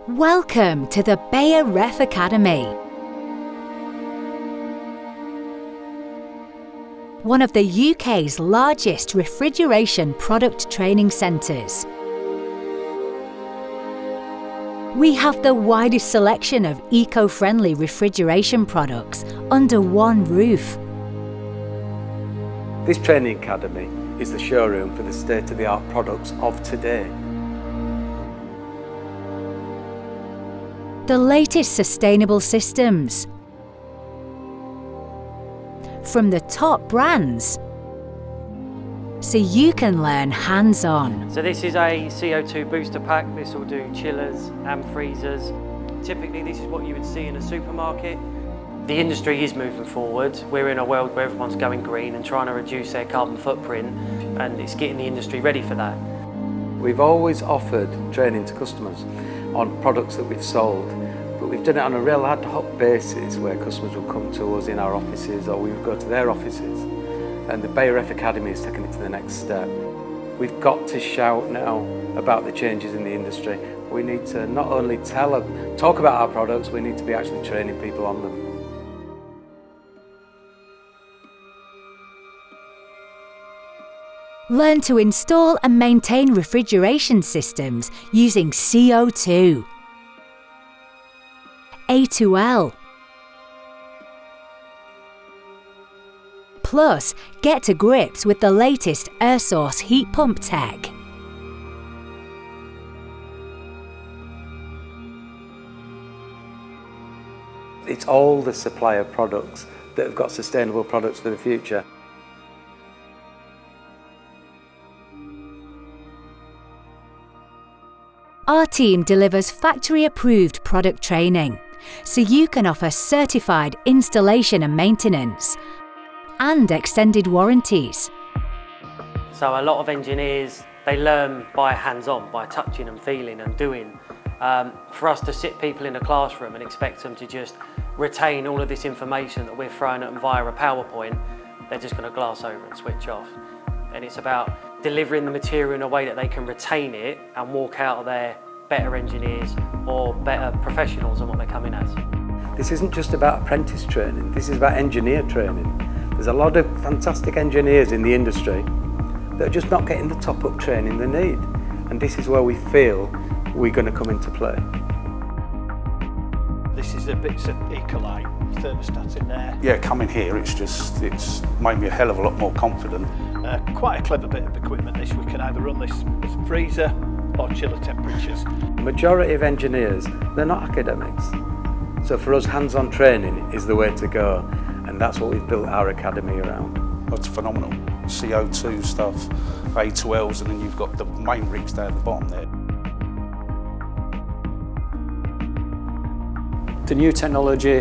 Welcome to the Beijer Ref Academy. One of the UK's largest refrigeration product training centres. We have the widest selection of eco-friendly refrigeration products under one roof. This training academy is the showroom for the state-of-the-art products of today. The latest sustainable systems. From the top brands, so you can learn hands-on. So this is a CO2 booster pack. This will do chillers and freezers. Typically this is what you would see in a supermarket. The industry is moving forward. We're in a world where everyone's going green and trying to reduce their carbon footprint, and it's getting the industry ready for that. We've always offered training to customers on products that we've sold, but we've done it on a real ad hoc basis where customers would come to us in our offices or we would go to their offices. And the Beijer Ref Academy has taken it to the next step. We've got to shout now about the changes in the industry. We need to not only talk about our products, we need to be actually training people on them. Learn to install and maintain refrigeration systems using CO2, A2L. Plus, get to grips with the latest air source heat pump tech. It's all the supply of products that have got sustainable products for the future. Our team delivers factory-approved product training, so you can offer certified installation and maintenance, and extended warranties. So a lot of engineers, they learn by hands-on, by touching and feeling and doing. For us to sit people in a classroom and expect them to just retain all of this information that we're throwing at them via a PowerPoint, they're just going to glass over and switch off. And it's about delivering the material in a way that they can retain it and walk out of there better engineers or better professionals than what they come in as. This isn't just about apprentice training, this is about engineer training. There's a lot of fantastic engineers in the industry that are just not getting the top-up training they need. And this is where we feel we're going to come into play. This is the bits of Ecolite thermostat in there. Yeah, coming here, it's made me a hell of a lot more confident. Quite a clever bit of equipment this. We can either run this as freezer or chiller temperatures. The majority of engineers, they're not academics. So for us, hands-on training is the way to go. And that's what we've built our academy around. It's phenomenal. CO2 stuff, A2Ls, and then you've got the main rigs down at the bottom there. The new technology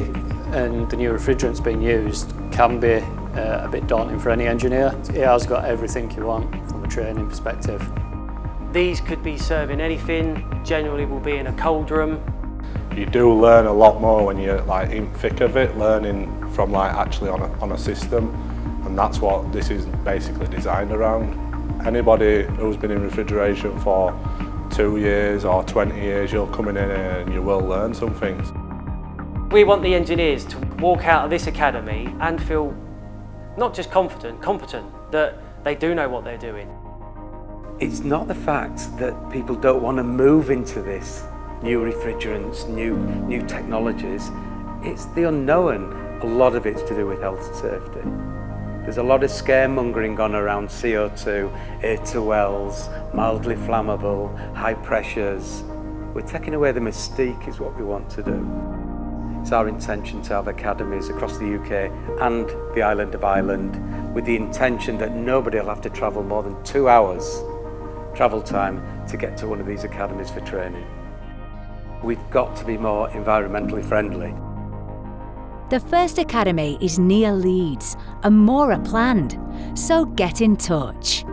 and the new refrigerants being used can be a bit daunting for any engineer. It has got everything you want from a training perspective. These could be serving anything, generally will be in a cold room. You do learn a lot more when you're like in thick of it, learning from like actually on a system, and that's what this is basically designed around. Anybody who's been in refrigeration for 2 years or 20 years, you'll come in here and you will learn some things. We want the engineers to walk out of this academy and feel not just confident, competent, that they do know what they're doing. It's not the fact that people don't want to move into this, new refrigerants, new technologies. It's the unknown. A lot of it's to do with health and safety. There's a lot of scaremongering on around CO2, A2Ls, mildly flammable, high pressures. We're taking away the mystique is what we want to do. It's our intention to have academies across the UK and the island of Ireland with the intention that nobody will have to travel more than 2 hours travel time to get to one of these academies for training. We've got to be more environmentally friendly. The first academy is near Leeds and more are planned, so get in touch.